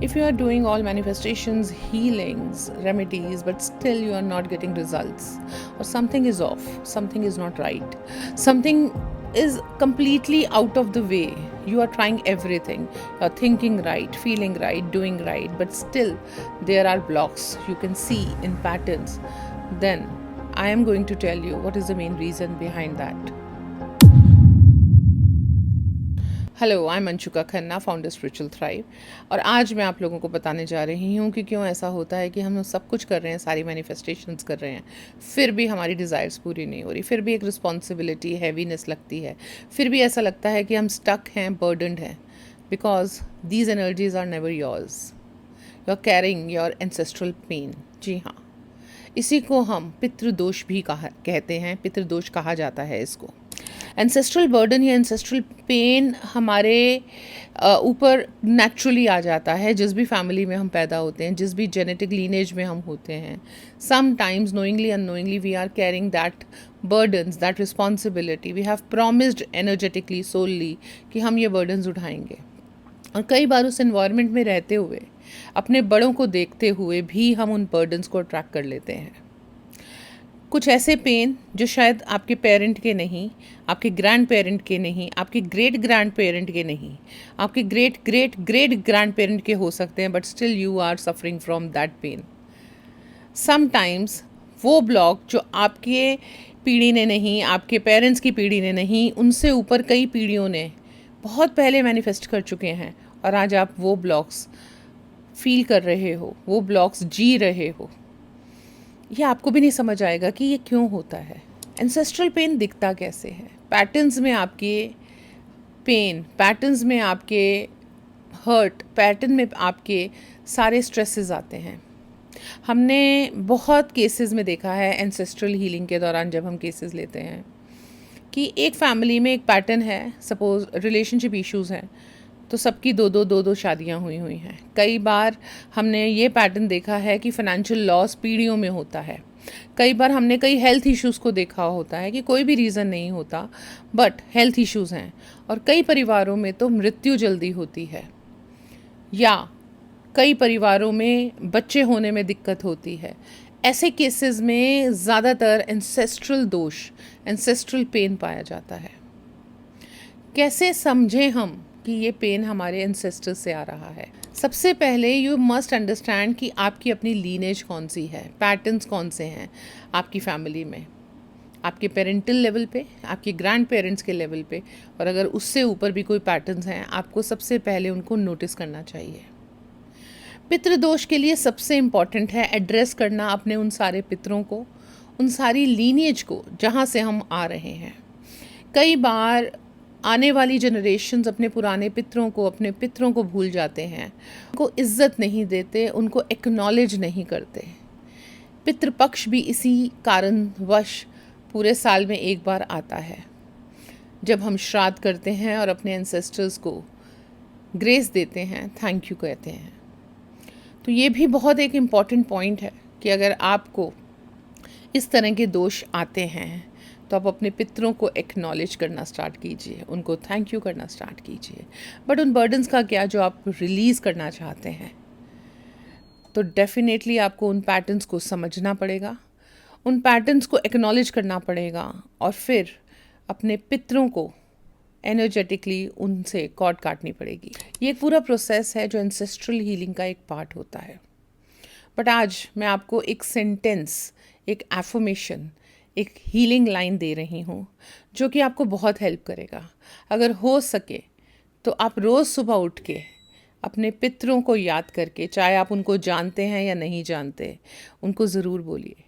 If you are doing all manifestations, healings, remedies, but still you are not getting results, or something is off, something is not right, something is completely out of the way, you are trying everything, you are thinking right, feeling right, doing right, but still there are blocks you can see in patterns, then I am going to tell you what is the main reason behind that. Hello, I am Anshuka Khanna, founder spiritual thrive. और आज मैं आप लोगों को बताने जा रही हूँ कि क्यों ऐसा होता है कि हम सब कुछ कर रहे हैं, सारी मैनिफेस्टेशंस कर रहे हैं, फिर भी हमारी डिज़ायर्स पूरी नहीं हो रही, फिर भी एक रिस्पॉन्सिबिलिटी, हैवीनेस लगती है, फिर भी ऐसा लगता है कि हम स्टक हैं, बर्डनड हैं, because these energies are never yours, you are carrying your ancestral pain. जी हाँ, इसी को हम पितृदोष भी कहते हैं, पितृदोष कहा जाता है इसको। एंसेस्ट्रल बर्डन या एंसेस्ट्रल पेन हमारे ऊपर नेचुरली आ जाता है जिस भी फैमिली में हम पैदा होते हैं, जिस भी जेनेटिक लीनेज में हम होते हैं। Sometimes knowingly unknowingly we are carrying that burdens, that responsibility, we have promised energetically solely कि हम ये बर्डन्स उठाएंगे। और कई बार उस एनवायरनमेंट में रहते हुए, अपने बड़ों को देखते हुए भी हम उन बर्डन्स को अट्रैक्ट कर लेते हैं। कुछ ऐसे पेन जो शायद आपके पेरेंट के नहीं, आपके ग्रैंड पेरेंट के नहीं, आपके ग्रेट ग्रैंड पेरेंट के नहीं, आपके great great great grandparent के हो सकते हैं, but still you are suffering from that pain. Sometimes वो ब्लॉक जो आपके पीढ़ी ने नहीं, आपके पेरेंट्स की पीढ़ी ने नहीं, उनसे ऊपर कई पीढ़ियों ने बहुत पहले मैनिफेस्ट कर चुके हैं, और आज आप वो ब्लॉक्स फील कर रहे हो, वो ब्लॉक्स जी रहे हो। ये आपको भी नहीं समझ आएगा कि ये क्यों होता है। एंसेस्ट्रल पेन दिखता कैसे है? पैटर्न्स में आपके पेन, पैटर्न्स में आपके हर्ट, पैटर्न में आपके सारे स्ट्रेसेस आते हैं। हमने बहुत केसेस में देखा है एंसेस्ट्रल हीलिंग के दौरान, जब हम केसेस लेते हैं कि एक फैमिली में एक पैटर्न है, सपोज रिलेशनशिप इश्यूज़ हैं, तो सबकी दो शादियां हुई हैं। कई बार हमने ये पैटर्न देखा है कि फाइनेंशियल लॉस पीढ़ियों में होता है। कई बार हमने कई हेल्थ इश्यूज़ को देखा होता है कि कोई भी रीज़न नहीं होता, बट हेल्थ इश्यूज़ हैं, और कई परिवारों में तो मृत्यु जल्दी होती है, या कई परिवारों में बच्चे होने में दिक्कत होती है। ऐसे केसेस में ज़्यादातर एंसेस्ट्रल दोष, एंसेस्ट्रल पेन पाया जाता है। कैसे समझें हम कि ये पेन हमारे एंसेस्टर्स से आ रहा है? सबसे पहले यू मस्ट अंडरस्टैंड कि आपकी अपनी लीनेज कौन सी है, पैटर्न्स कौन से हैं आपकी फैमिली में, आपके पेरेंटल लेवल पे, आपके ग्रैंड पेरेंट्स के लेवल पे, और अगर उससे ऊपर भी कोई पैटर्न्स हैं, आपको सबसे पहले उनको नोटिस करना चाहिए। पितृदोष के लिए सबसे इम्पॉर्टेंट है एड्रेस करना अपने उन सारे पितरों को, उन सारी लीनेज को जहाँ से हम आ रहे हैं। कई बार आने वाली जनरेशन्स अपने पुराने पितरों को, अपने पितरों को भूल जाते हैं, उनको इज्जत नहीं देते, उनको एक्नॉलेज नहीं करते। पितृपक्ष भी इसी कारणवश पूरे साल में एक बार आता है, जब हम श्राद्ध करते हैं और अपने एंसेस्टर्स को ग्रेस देते हैं, थैंक यू कहते हैं। तो ये भी बहुत एक इम्पॉर्टेंट पॉइंट है कि अगर आपको इस तरह के दोष आते हैं तो आप अपने पितरों को एक्नॉलेज करना स्टार्ट कीजिए, उनको थैंक यू करना स्टार्ट कीजिए। बट उन बर्डन्स का क्या जो आप रिलीज़ करना चाहते हैं, तो डेफिनेटली आपको उन पैटर्न्स को समझना पड़ेगा, उन पैटर्न्स को एक्नॉलेज करना पड़ेगा, और फिर अपने पितरों को एनर्जेटिकली उनसे कॉर्ड काटनी पड़ेगी। ये एक पूरा प्रोसेस है जो एंसेस्ट्रल हीलिंग का एक पार्ट होता है। बट आज मैं आपको एक सेंटेंस, एक एफर्मेशन, एक हीलिंग लाइन दे रही हूँ जो कि आपको बहुत हेल्प करेगा। अगर हो सके तो आप रोज़ सुबह उठ के अपने पितरों को याद करके, चाहे आप उनको जानते हैं या नहीं जानते, उनको ज़रूर बोलिए।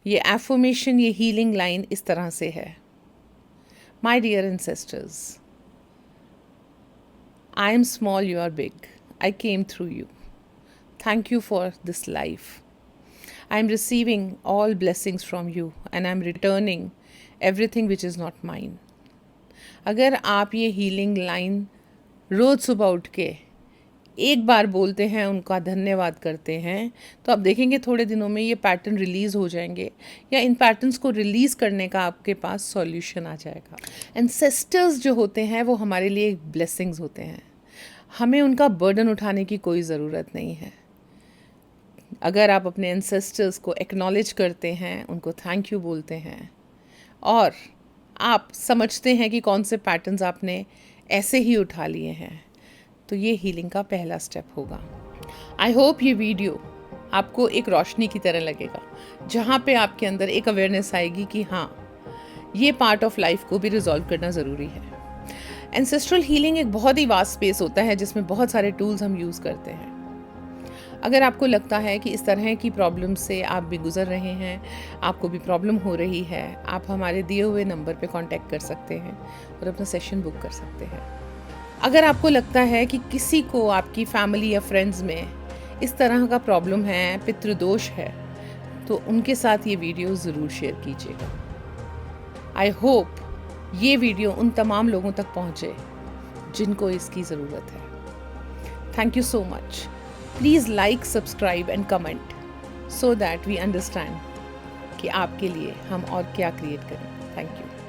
ये एफर्मेशन, ये हीलिंग लाइन इस तरह से है: my dear ancestors, I am small, you are big, I came through you, thank you for this life, I am receiving all blessings from you and I am returning everything which is not mine. अगर आप ये healing line रोज़ सुबह उठ के एक बार बोलते हैं, उनका धन्यवाद करते हैं, तो आप देखेंगे थोड़े दिनों में ये पैटर्न रिलीज़ हो जाएंगे, या इन पैटर्न्स को रिलीज़ करने का आपके पास सॉल्यूशन आ जाएगा। एंसेस्टर्स जो होते हैं वो हमारे लिए ब्लेसिंग्स होते हैं, हमें उनका बर्डन उठाने की कोई ज़रूरत नहीं है। अगर आप अपने एंसेस्टर्स को एक्नॉलेज करते हैं, उनको थैंक यू बोलते हैं और आप समझते हैं कि कौन से पैटर्न्स आपने ऐसे ही उठा लिए हैं, तो ये हीलिंग का पहला स्टेप होगा। आई होप ये वीडियो आपको एक रोशनी की तरह लगेगा, जहाँ पे आपके अंदर एक अवेयरनेस आएगी कि हाँ, ये पार्ट ऑफ लाइफ को भी रिजॉल्व करना ज़रूरी है। एंसेस्ट्रल हीलिंग एक बहुत ही वास्ट स्पेस होता है जिसमें बहुत सारे टूल्स हम यूज़ करते हैं। अगर आपको लगता है कि इस तरह की प्रॉब्लम से आप भी गुजर रहे हैं, आपको भी प्रॉब्लम हो रही है, आप हमारे दिए हुए नंबर पे कांटेक्ट कर सकते हैं और अपना सेशन बुक कर सकते हैं। अगर आपको लगता है कि किसी को आपकी फैमिली या फ्रेंड्स में इस तरह का प्रॉब्लम है, पितृदोष है, तो उनके साथ ये वीडियो ज़रूर शेयर कीजिएगा। आई होप ये वीडियो उन तमाम लोगों तक पहुँचे जिनको इसकी ज़रूरत है। Thank you so much. Please like, subscribe and comment so that we understand कि आपके लिए हम और क्या क्रिएट करें। Thank you.